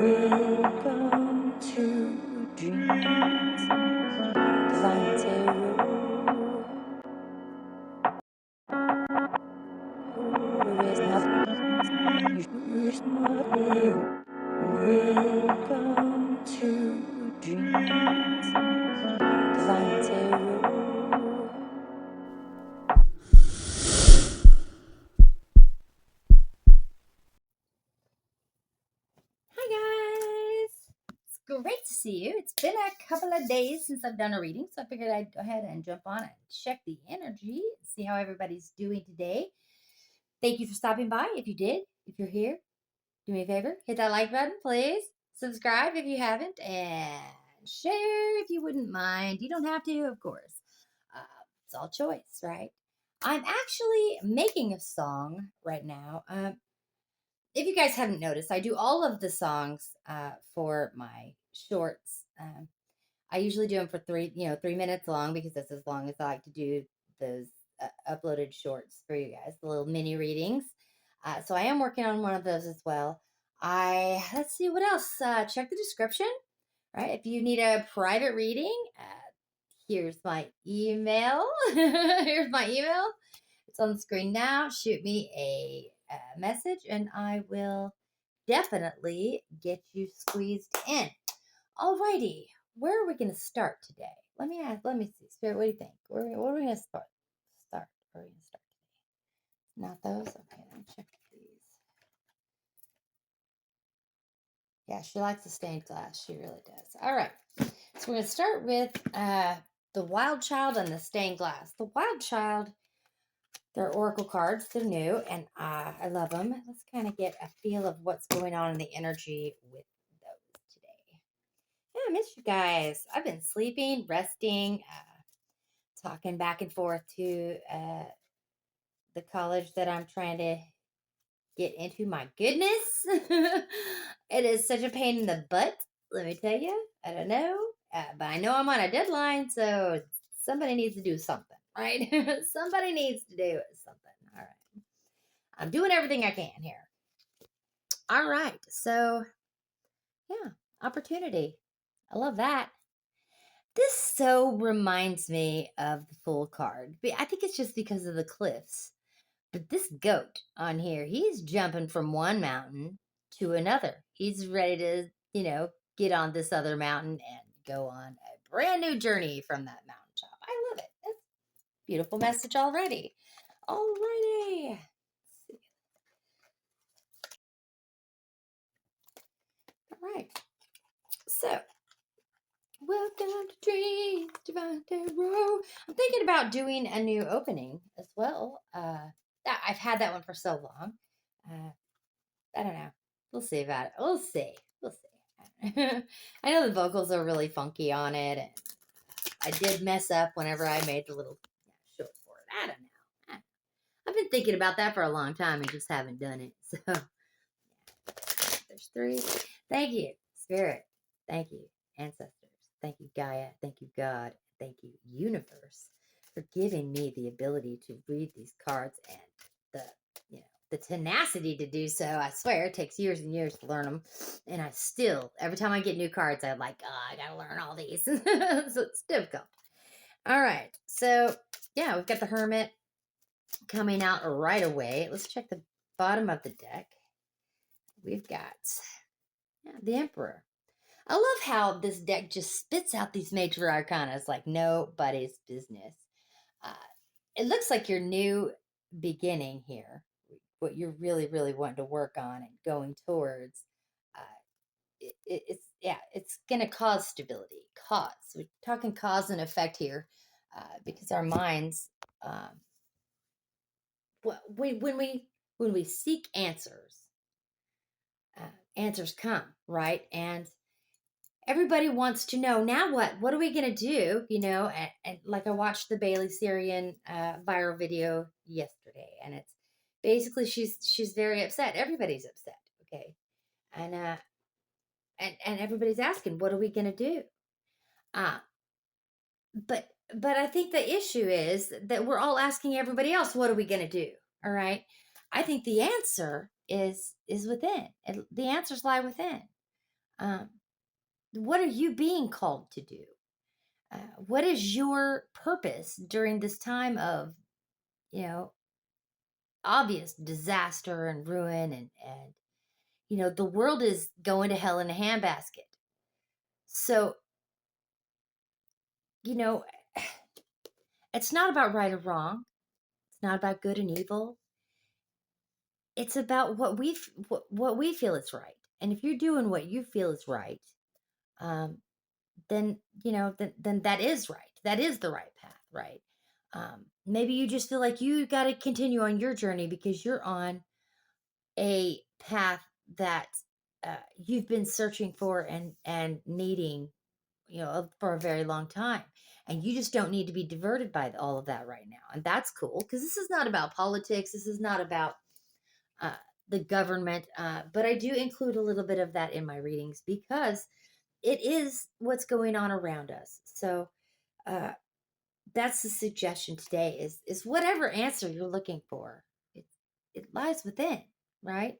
Welcome to Dreams Divine Tarot. There is nothing you should not know. Welcome to Dreams Divine Tarot. Hi guys! It's great to see you. It's been a couple of days since I've done a reading, so I figured I'd go ahead and jump on and check the energy, see how everybody's doing today. Thank you for stopping by. If you did, if you're here, do me a favor, hit that like button, please. Subscribe if you haven't, and share if you wouldn't mind. You don't have to, of course. It's all choice, right? I'm actually making a song right now. If you guys haven't noticed, I do all of the songs for my shorts. I usually do them for 3 minutes long because that's as long as I like to do those uploaded shorts for you guys, the little mini readings. So I am working on one of those as well. Let's see what else. Check the description, right? If you need a private reading, here's my email. Here's my email. It's on the screen now. Shoot me a message and I will definitely get you squeezed in. Alrighty, where are we going to start today? Let me see. Spirit, what do you think? What are we going to start? Where are we going to start today? Not those? Okay, let me check these. Yeah, she likes the stained glass. She really does. All right. So we're going to start with the Wild Child and the stained glass. The Wild Child, they're oracle cards. They're new, and I love them. Let's kind of get a feel of what's going on in the energy with those today. Yeah, I miss you guys. I've been sleeping, resting, talking back and forth to the college that I'm trying to get into. My goodness, it is such a pain in the butt. Let me tell you. I don't know, but I know I'm on a deadline, so somebody needs to do something, right? Somebody needs to do something. All right. I'm doing everything I can here. All right. So, yeah, opportunity. I love that. This so reminds me of the Fool card. I think it's just because of the cliffs. But this goat on here, he's jumping from one mountain to another. He's ready to, get on this other mountain and go on a brand new journey from that mountaintop. I love it. That's a beautiful message already. Alrighty. All right. So, welcome to Dreams Divine Tarot. I'm thinking about doing a new opening as well. I've had that one for so long. I don't know. We'll see about it. We'll see. We'll see. I know the vocals are really funky on it, and I did mess up whenever I made the little short for it. I don't know. I've been thinking about that for a long time and just haven't done it. So there's 3. Thank you, Spirit. Thank you, Ancestors. Thank you, Gaia. Thank you, God. Thank you, Universe, for giving me the ability to read these cards and the the tenacity to do so. I swear it takes years and years to learn them. And I still, every time I get new cards, I'm like, oh, I got to learn all these. So it's difficult. All right. So, yeah, we've got the Hermit coming out right away. Let's check the bottom of the deck. We've got the Emperor. I love how this deck just spits out these major arcana. It's like nobody's business. Uh, it looks like your new beginning here, what you're really, really wanting to work on and going towards. It's going to cause stability. We're talking cause and effect here, because our minds, when we seek answers, answers come, right? And everybody wants to know, now what are we going to do, and like I watched the Bailey Sarian viral video yesterday, and it's basically she's very upset. Everybody's upset. Okay. And everybody's asking, what are we going to do? But I think the issue is that we're all asking everybody else, what are we going to do? All right. I think the answer is within. The answers lie within. Um, what are you being called to do? What is your purpose during this time of, you know, obvious disaster and ruin and the world is going to hell in a handbasket. So, you know, it's not about right or wrong. It's not about good and evil. It's about what we feel is right. And if you're doing what you feel is right, um, then then that is right. That is the right path, right? Maybe you just feel like you got to continue on your journey because you're on a path that you've been searching for and needing, for a very long time, and you just don't need to be diverted by all of that right now, and that's cool because this is not about politics. This is not about uh, the government, but I do include a little bit of that in my readings because it is what's going on around us. So uh, that's the suggestion today is whatever answer you're looking for, it, it lies within, right?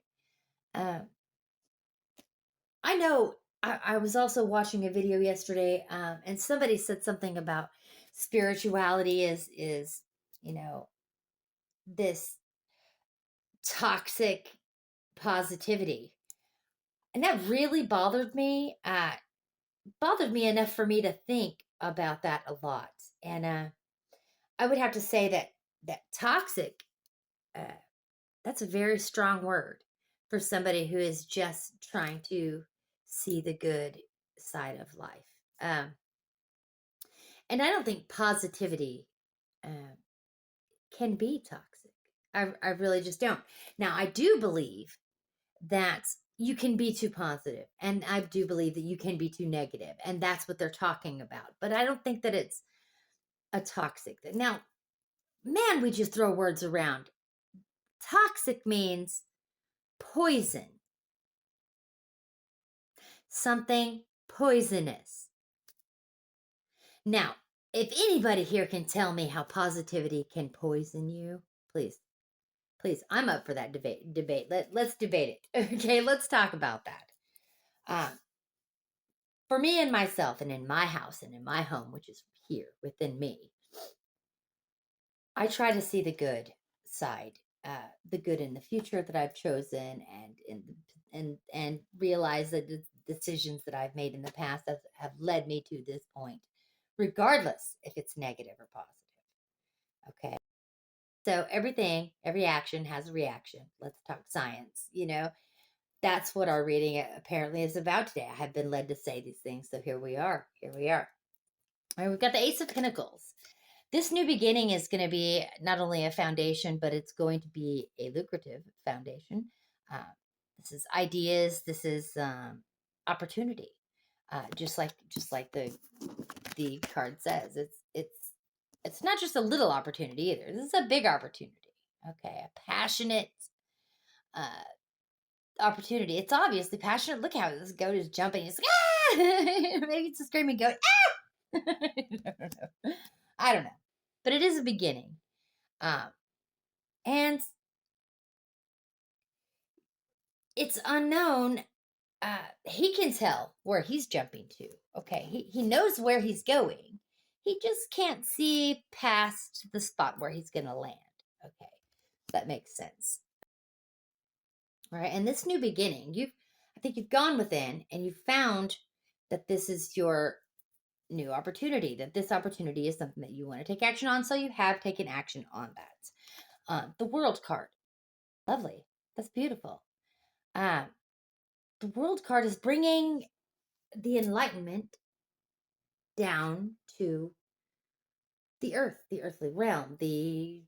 Um, I know I was also watching a video yesterday, and somebody said something about spirituality is you know this toxic positivity, and that really bothered me enough for me to think about that a lot. And I would have to say that toxic, uh, that's a very strong word for somebody who is just trying to see the good side of life. Um, and I don't think positivity uh, can be toxic. I really just don't. Now, I do believe that you can be too positive, and I do believe that you can be too negative, and that's what they're talking about. But I don't think that it's a toxic thing. Now, man, we just throw words around. Toxic means poison, something poisonous. Now, if anybody here can tell me how positivity can poison you, please, please, I'm up for that debate. Let's debate it. Okay, let's talk about that. Um, for me and myself, and in my house and in my home, which is here within me, I try to see the good side, the good in the future that I've chosen, and realize that the decisions that I've made in the past have led me to this point, regardless if it's negative or positive. Okay. So every action has a reaction. Let's talk science. That's what our reading apparently is about today. I have been led to say these things. So here we are. Here we are. All right, we've got the Ace of Pentacles. This new beginning is going to be not only a foundation, but it's going to be a lucrative foundation. Uh, this is ideas. This is opportunity. Just like the card says, it's not just a little opportunity either. This is a big opportunity. Okay, a passionate uh, opportunity. It's obviously passionate. Look how this goat is jumping. It's like, ah! Maybe it's a screaming goat. Ah! I don't know. But it is a beginning. And it's unknown. He can tell where he's jumping to. Okay. He knows where he's going. He just can't see past the spot where he's going to land. Okay. That makes sense. All right. And this new beginning, I think you've gone within and you've found that this is your new opportunity, that this opportunity is something that you want to take action on. So you have taken action on that. The World card. Lovely. That's beautiful. The World card is bringing the enlightenment down to the earth, the earthly realm, the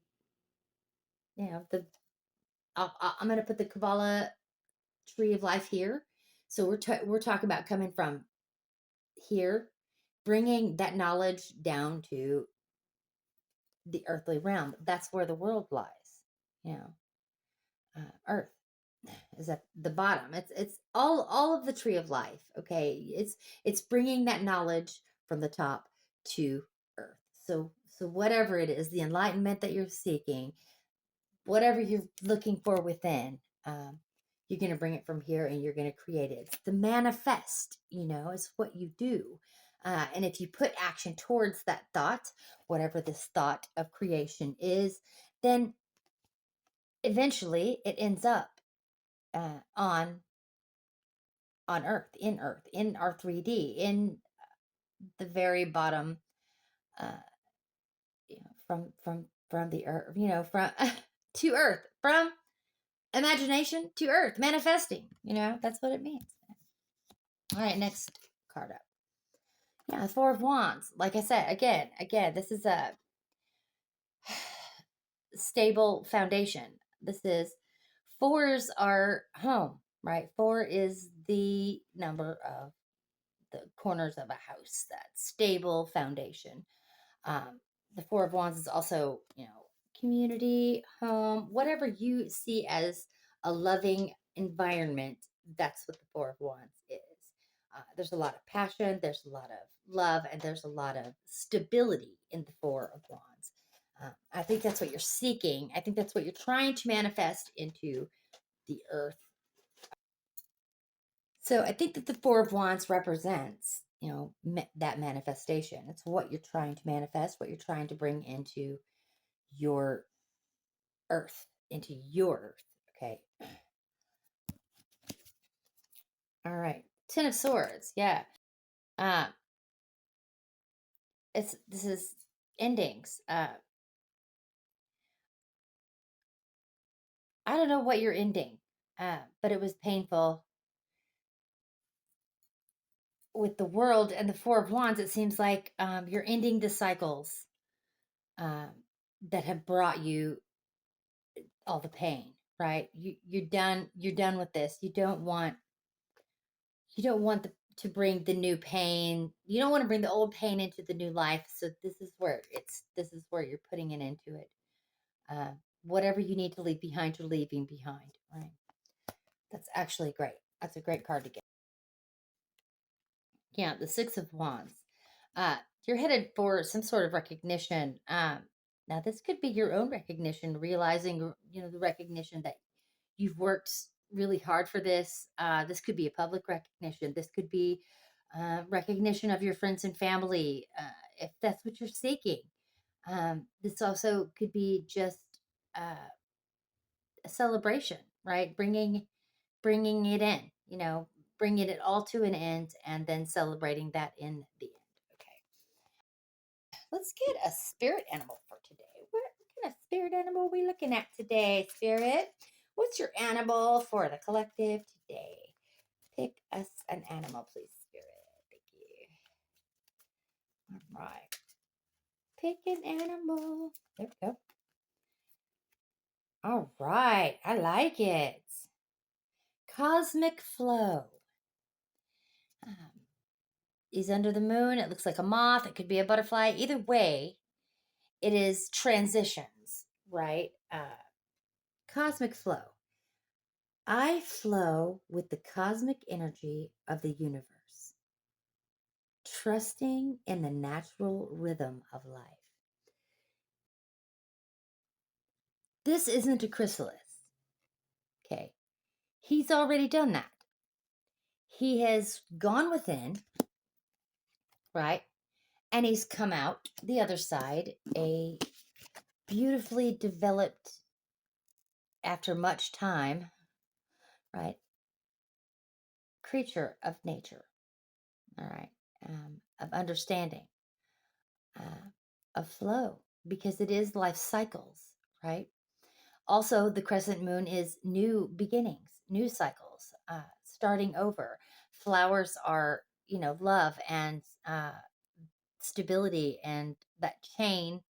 I'm going to put the Kabbalah tree of life here. So we're talking about coming from here, bringing that knowledge down to the earthly realm. That's where the world lies. You know, Earth is at the bottom. It's all of the tree of life. Okay, it's bringing that knowledge from the top to earth. So whatever it is, the enlightenment that you're seeking, whatever you're looking for within, you're going to bring it from here and you're going to create it. It's the manifest, is what you do. And if you put action towards that thought, whatever this thought of creation is, then eventually it ends up on Earth, in our 3D, in the very bottom, uh, from the Earth, from to Earth, from imagination to Earth, manifesting. That's what it means. All right, next card up. Yeah, the Four of Wands. Like I said, again, this is a stable foundation. This is fours are home, right? Four is the number of the corners of a house, that stable foundation. Um, the Four of Wands is also, community, home, whatever you see as a loving environment. That's what the Four of Wands is. There's a lot of passion, there's a lot of love, and there's a lot of stability in the Four of Wands. I think that's what you're seeking. I think that's what you're trying to manifest into the earth. So I think that the Four of Wands represents, that manifestation. It's what you're trying to manifest, what you're trying to bring into your earth, Okay. All right. Ten of Swords. Yeah. Uh, this is endings. I don't know what you're ending, but it was painful. With the World and the Four of Wands, it seems like you're ending the cycles um, that have brought you all the pain, right? You're done. You're done with this. You don't want to bring the new pain. You don't want to bring the old pain into the new life. So this is where you're putting it into it. Whatever you need to leave behind, you're leaving behind, right? That's actually great. That's a great card to get. Yeah, the Six of Wands. You're headed for some sort of recognition. Now, this could be your own recognition, realizing, the recognition that you've worked really hard for this. This could be a public recognition. This could be recognition of your friends and family, if that's what you're seeking. This also could be just a celebration, right? Bringing it in, bringing it all to an end and then celebrating that in the end. Okay. Let's get a spirit animal for today. What kind of spirit animal are we looking at today, Spirit? What's your animal for the collective today? Pick us an animal, please, Spirit. Thank you. All right. Pick an animal. There we go. All right. I like it. Cosmic Flow. He's under the moon. It looks like a moth. It could be a butterfly. Either way, it is transitions, right? Cosmic Flow. I flow with the cosmic energy of the universe, trusting in the natural rhythm of life. This isn't a chrysalis. Okay. He's already done that. He has gone within, right? And he's come out the other side, a beautifully developed, after much time, right? Creature of nature, all right? Of understanding, of flow, because it is life cycles, right? Also, the crescent moon is new beginnings, new cycles, starting over. Flowers are, love and stability and that chain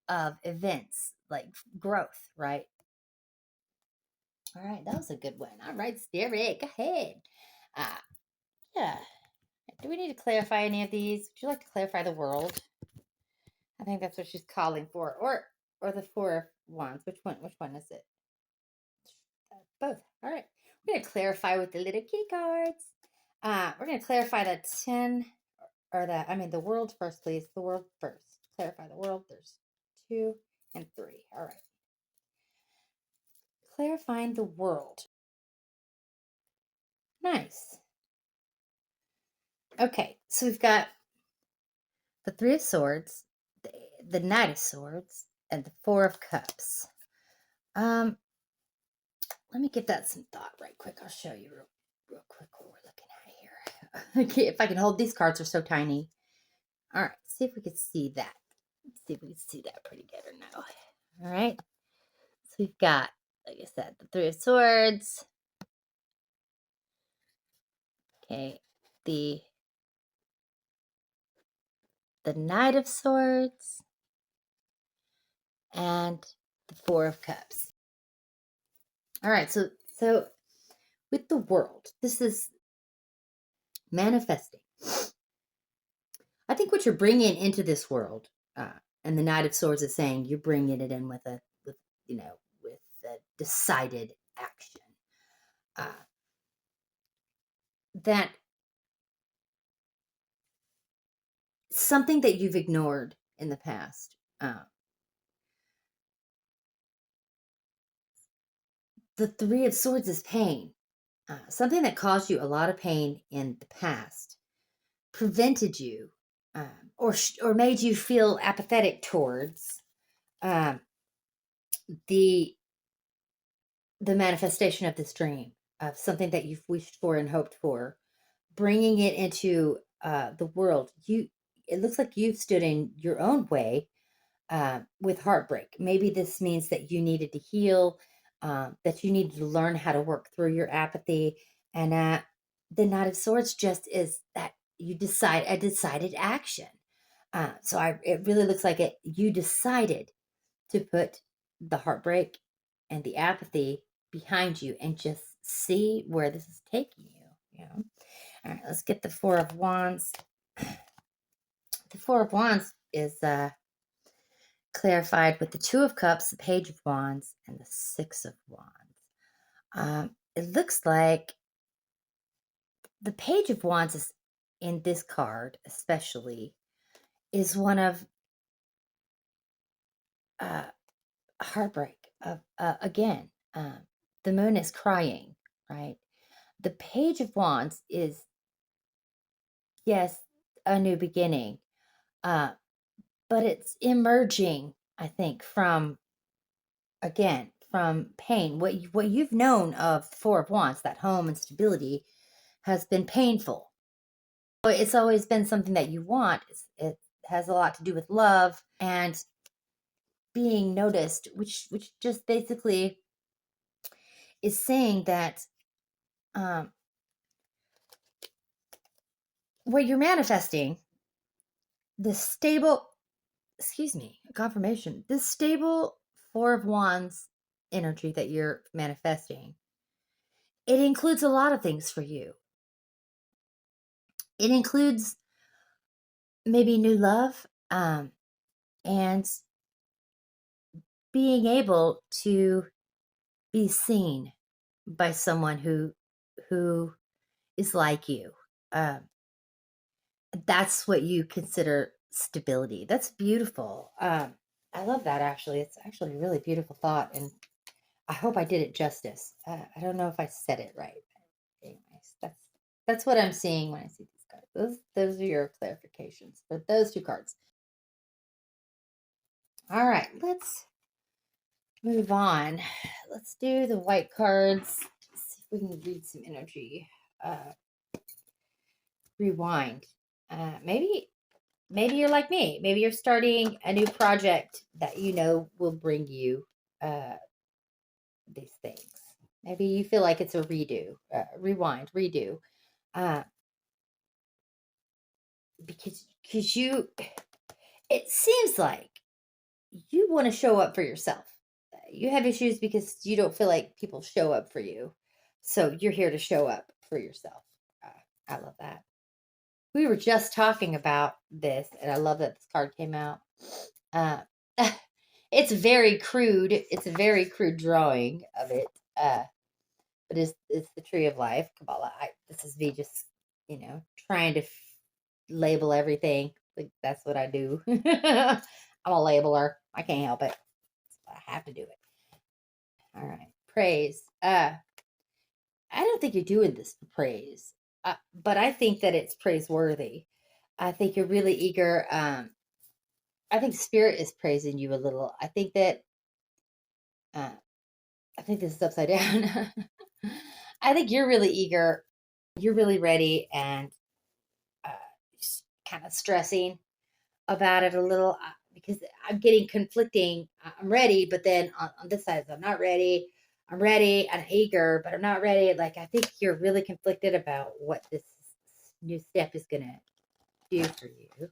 of events like growth, right? All right, that was a good one. All right, Spirit, go ahead. Yeah. Do we need to clarify any of these? Would you like to clarify the world? I think that's what she's calling for, or the Four of Wands. Which one? Which one is it? Both. All right. We're gonna clarify with the little key cards. We're gonna clarify the 10 the world first, please. The world first. Clarify the world. There's 2 and 3. All right. Clarifying the world. Nice. Okay, so we've got the Three of Swords, the Knight of Swords, and the Four of Cups. Let me give that some thought right quick. I'll show you real quick what we're looking at here. Okay, if I can hold these cards, are so tiny. All right, see if we can see that. Let's see if we can see that pretty good or no. All right, so we've got, like I said, the Three of Swords. Okay, the Knight of Swords, and the Four of Cups. All right, so with the world, this is manifesting. I think what you're bringing into this world, and the Knight of Swords is saying you're bringing it in with a decided action. That something that you've ignored in the past. The Three of Swords is pain. Something that caused you a lot of pain in the past prevented you, or made you feel apathetic towards the manifestation of this dream, of something that you've wished for and hoped for, bringing it into the world. It looks like you've stood in your own way with heartbreak. Maybe this means that you needed to heal, that you needed to learn how to work through your apathy. And the Knight of Swords just is that you decided action. It really looks like you decided to put the heartbreak and the apathy behind you and just see where this is taking you. All right, let's get the Four of Wands. The Four of Wands is clarified with the Two of Cups, the Page of Wands, and the Six of Wands. It looks like the Page of Wands is in this card, especially, is one of heartbreak. Of again, the moon is crying, right? The Page of Wands is, yes, a new beginning, but it's emerging, I think, from pain. What you've known of Four of Wands, that home and stability, has been painful. It's always been something that you want. It has a lot to do with love and being noticed, which just basically is saying that what you're manifesting, this stable, confirmation, this stable Four of Wands energy that you're manifesting, it includes a lot of things for you. It includes maybe new love, and being able to be seen by someone who is like you. That's what you consider stability. That's beautiful. I love that, actually. It's actually a really beautiful thought, and I hope I did it justice. I don't know if I said it right. Anyways, that's what I'm seeing when I see these cards. Those are your clarifications for those two cards. All right, let's move on. Let's do the white cards. Let's see if we can read some energy. Rewind. Maybe you're like me. Maybe you're starting a new project that you know will bring you these things. Maybe you feel like it's a rewind, redo. Because it seems like you want to show up for yourself. You have issues because you don't feel like people show up for you. So you're here to show up for yourself. I love that. We were just talking about this, and I love that this card came out. It's very crude. It's a very crude drawing of it. But it's the Tree of Life, Kabbalah. This is me just, trying to label everything. Like, that's what I do. I'm a labeler. I can't help it. I have to do it. All right. Praise. I don't think you're doing this for praise, but I think that it's praiseworthy. I think you're really eager. I think Spirit is praising you a little. Uh, I think this is upside down. I think you're really eager. You're really ready and uh, kind of stressing about it a little because I'm getting conflicting. I'm ready, but then on this side, I'm not ready. I'm ready and eager, but I'm not ready. Like, I think you're really conflicted about what this new step is going to do for you.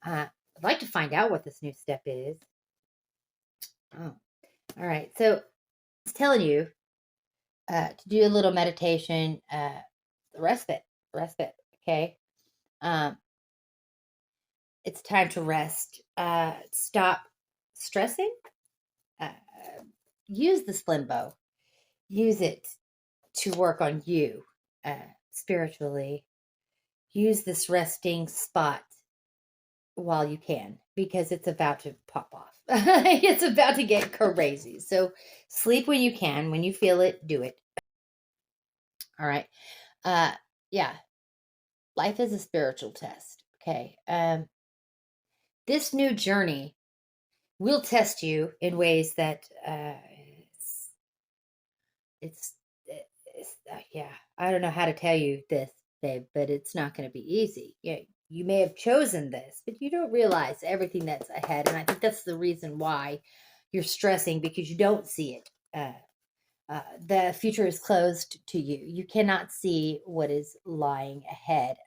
I'd like to find out what this new step is. Oh, all right. So it's telling you to do a little meditation, respite, respite. Okay. Um, it's time to rest. Stop stressing. Uh, use the Slimbo. Use it to work on you spiritually. Use this resting spot while you can because it's about to pop off. It's about to get crazy. So sleep when you can. When you feel it, do it. All right. Yeah. Life is a spiritual test. Okay. This new journey will test you in ways that it's, yeah, I don't know how to tell you this, babe, but it's not going to be easy. Yeah, you may have chosen this, but you don't realize everything that's ahead. And I think that's the reason why you're stressing, because you don't see it. The future is closed to you. You cannot see what is lying ahead.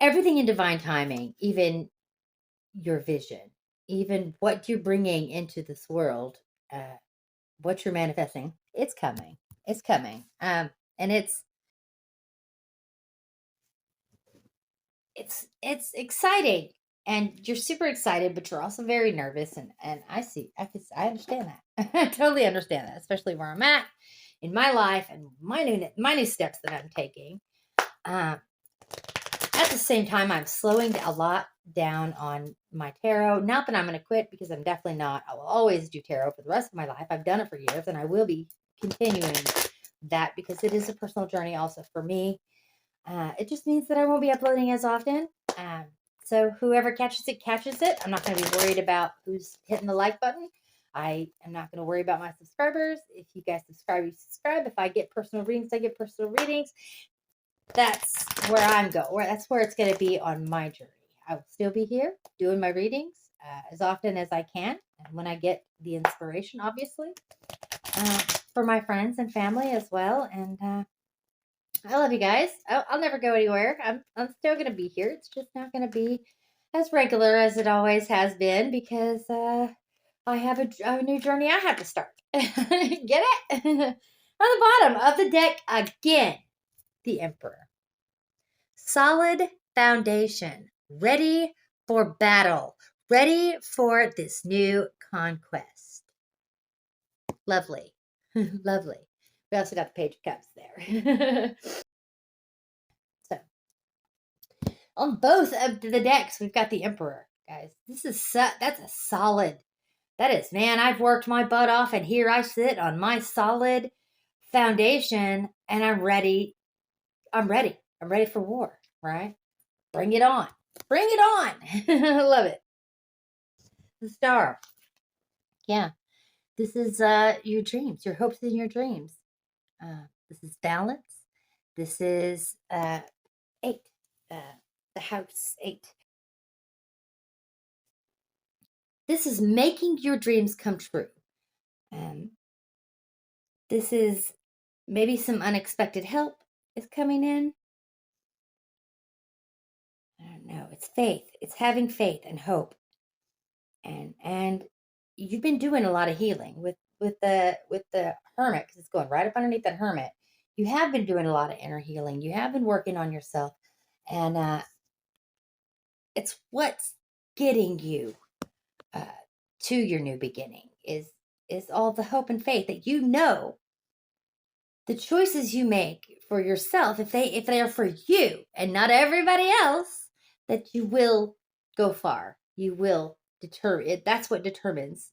Everything in divine timing, even your vision, even what you're bringing into this world, what you're manifesting, it's coming. It's coming. And it's exciting, and you're super excited, but you're also very nervous. And I understand that. I totally understand that, especially where I'm at in my life and my new steps that I'm taking. At the same time, I'm slowing a lot down on my tarot. Not that I'm going to quit, because I'm definitely not. I will always do tarot for the rest of my life. I've done it for years, and I will be continuing that because it is a personal journey also for me. It just means that I won't be uploading as often. So whoever catches it, catches it. I'm not going to be worried about who's hitting the like button. I am not going to worry about my subscribers. If you guys subscribe, you subscribe. If I get personal readings, I get personal readings. That's where I'm going. That's where it's going to be on my journey. I will still be here doing my readings as often as I can, and when I get the inspiration, obviously, for my friends and family as well. And I love you guys. I'll never go anywhere. I'm still going to be here. It's just not going to be as regular as it always has been, because I have a new journey I have to start. Get it? On the bottom of the deck again, the Emperor. Solid foundation, ready for battle, ready for this new conquest. Lovely. Lovely. We also got the Page of Cups there. So, on both of the decks, we've got the Emperor, guys. That's a solid. That is, man, I've worked my butt off, and here I sit on my solid foundation, and I'm ready. I'm ready. I'm ready for war, right? Bring it on. Bring it on. I love it. The Star. Yeah. This is your dreams, your hopes and your dreams. This is balance. This is 8. The house 8. This is making your dreams come true. This is maybe some unexpected help is coming in. I don't know. It's faith. It's having faith and hope. And you've been doing a lot of healing with the Hermit, because it's going right up underneath that Hermit. You have been doing a lot of inner healing. You have been working on yourself, and it's what's getting you to your new beginning is all the hope and faith that the choices you make for yourself, if they are for you and not everybody else, that you will go far. You will determine it. That's what determines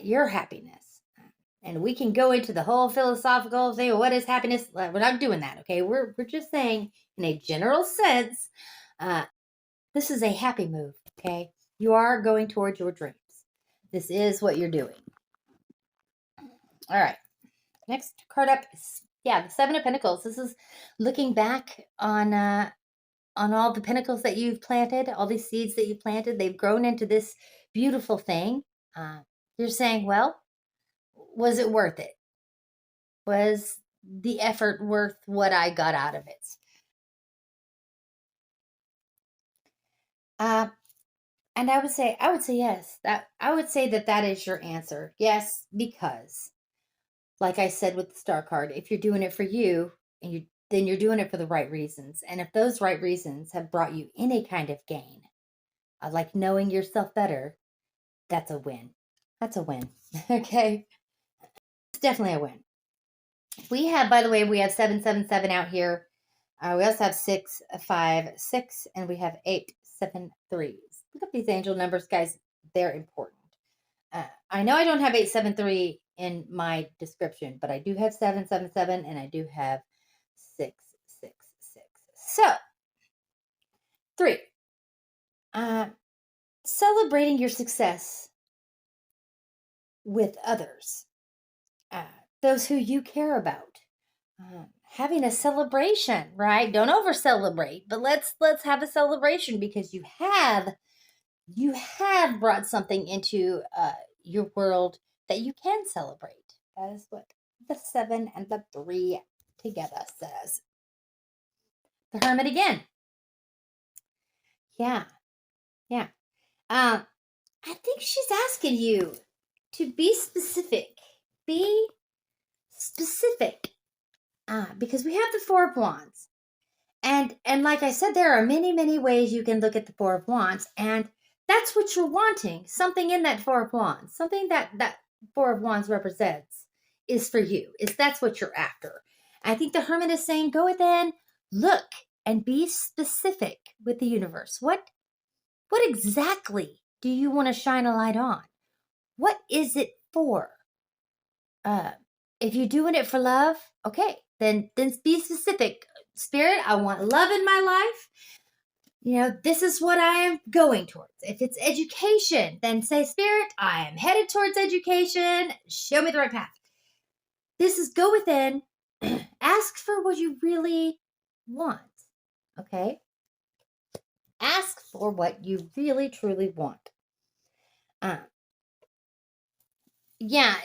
your happiness. And we can go into the whole philosophical thing. What is happiness? We're not doing that. Okay. We're just saying in a general sense, this is a happy move. Okay. You are going towards your dreams. This is what you're doing. All right. Next card up is, the Seven of Pentacles. This is looking back on all the pentacles that you've planted, all these seeds that you planted. They've grown into this beautiful thing. You're saying, well, was it worth it? Was the effort worth what I got out of it? And I would say yes. I would say that is your answer. Yes, because like I said with the star card, if you're doing it for you, then you're doing it for the right reasons. And if those right reasons have brought you any kind of gain, like knowing yourself better, that's a win. That's a win. Okay. It's definitely a win. We have, by the way, we have 777 out here. We also have 656, and we have 873. Look up these angel numbers, guys. They're important. I know I don't have 873 in my description, but I do have 777 and I do have 666. So, 3. Celebrating your success with others, those who you care about. Having a celebration, right? Don't over celebrate, but let's have a celebration because you have brought something into your world that you can celebrate. That is what the 7 and the 3 together says. The Hermit again. Yeah. I think she's asking you to be specific. Be specific. Because we have the 4 of Wands. And like I said, there are many, many ways you can look at the 4 of Wands. And that's what you're wanting. Something in that 4 of Wands. Something that 4 of Wands represents is for you. That's what you're after. I think the Hermit is saying, go within, look, and be specific with the universe. What exactly do you want to shine a light on? What is it for? If you're doing it for love, okay, then be specific. Spirit, I want love in my life. This is what I am going towards. If it's education, then say, Spirit, I am headed towards education. Show me the right path. This is go within. Ask for what you really want. Okay? Ask for what you really, truly want.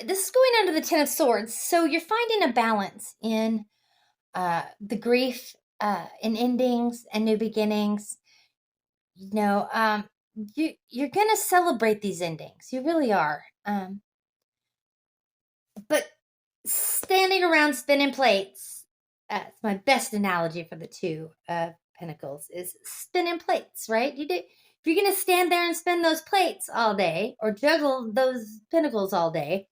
This is going under the 10 of Swords. So you're finding a balance in the grief, in endings and new beginnings. You're going to celebrate these endings. You really are. But standing around spinning plates, it's my best analogy for the 2 Pentacles, is spinning plates, right? If you're going to stand there and spin those plates all day or juggle those pentacles all day,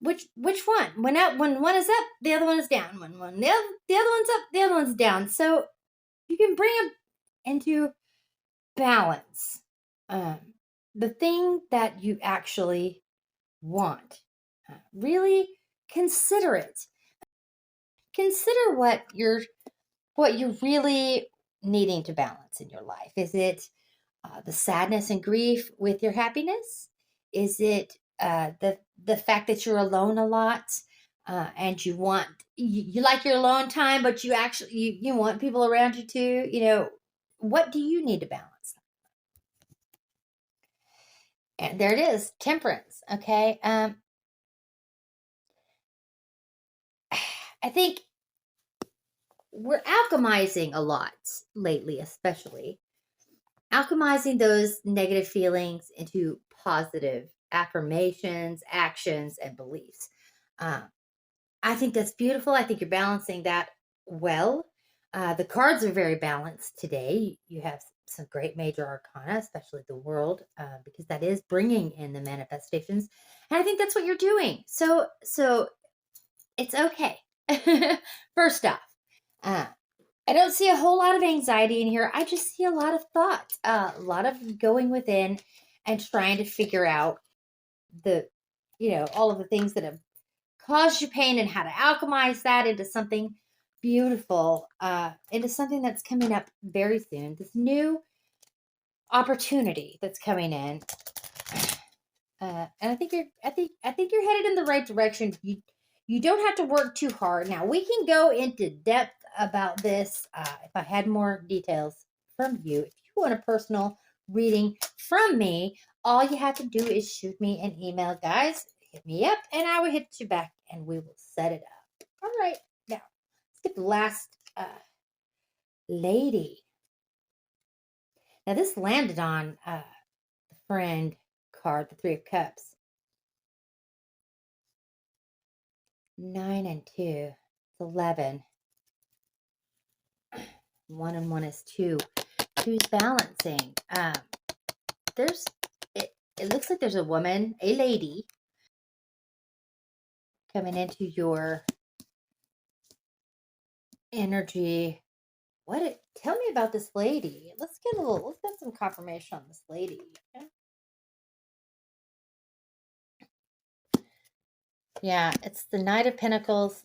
which one? When one is up, the other one is down. When the other one's up, the other one's down. So you can bring them into balance. The thing that you actually want. Really consider it. Consider what you're really needing to balance in your life. Is it the sadness and grief with your happiness? Is it the fact that you're alone a lot and you want you like your alone time, but you actually you want people around you too? What do you need to balance? And there it is, Temperance. Okay. I think we're alchemizing a lot lately, especially alchemizing those negative feelings into positive affirmations, actions, and beliefs. I think that's beautiful. I think you're balancing that well. The cards are very balanced today. You have some great major arcana, especially the World, because that is bringing in the manifestations. And I think that's what you're doing. So it's okay. First off, I don't see a whole lot of anxiety in here. I just see a lot of thought, a lot of going within and trying to figure out the all of the things that have caused you pain and how to alchemize that into something beautiful, into something that's coming up very soon. This new opportunity that's coming in. And I think you're headed in the right direction. You don't have to work too hard. Now we can go into depth about this if I had more details from you. If you want a personal reading from me, all you have to do is shoot me an email, guys. Hit me up, and I will hit you back, and we will set it up. All right, now let's get the last lady. Now this landed on the friend card, the Three of Cups. 9 and 2, it's 11. 1 and 1 is 2. 2's balancing. There's it looks like there's a woman, a lady, coming into your energy. Tell me about this lady. Let's get some confirmation on this lady. Okay? Yeah, it's the Knight of Pentacles,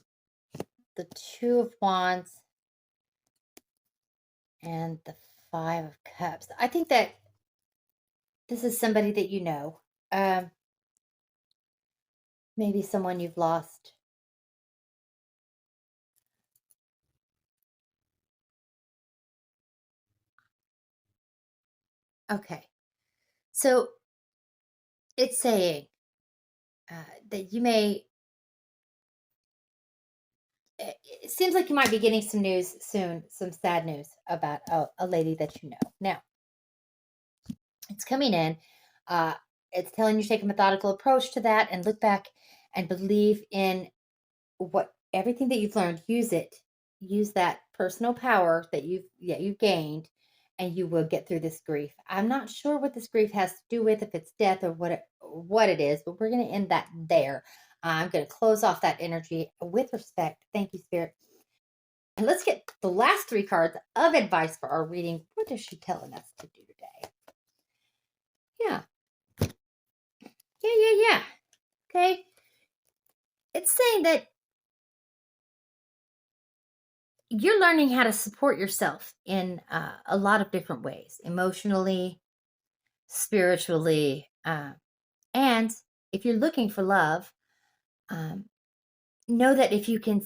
the Two of Wands, and the Five of Cups. I think that this is somebody that you know. Maybe someone you've lost. Okay. So it's saying that you may, it seems like you might be getting some news soon, some sad news about a lady that you know. Now, it's coming in. It's telling you to take a methodical approach to that and look back and believe in everything that you've learned. Use it. Use that personal power that you've gained, and you will get through this grief. I'm not sure what this grief has to do with, if it's death or what it is, but we're going to end that there. I'm going to close off that energy with respect. Thank you, Spirit. And let's get the last 3 cards of advice for our reading. What is she telling us to do today? Yeah. Okay. It's saying that you're learning how to support yourself in a lot of different ways, emotionally, spiritually, and if you're looking for love, know that if you can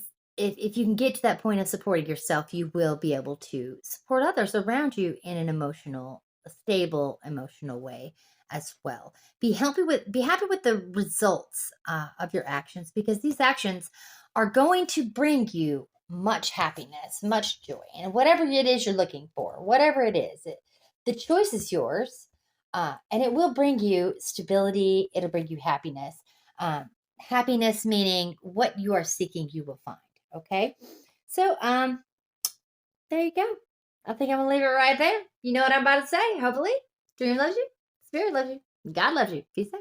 get to that point of supporting yourself, you will be able to support others around you in a stable emotional way as well. Be happy with the results of your actions, because these actions are going to bring you much happiness, much joy, and whatever it is you're looking for, whatever it is, the choice is yours, and it will bring you stability. It'll bring you happiness. Happiness meaning what you are seeking, you will find. Okay, so there you go. I think I'm gonna leave it right there. You know what I'm about to say. Hopefully, Dream loves you, Spirit loves you, God loves you. Peace out.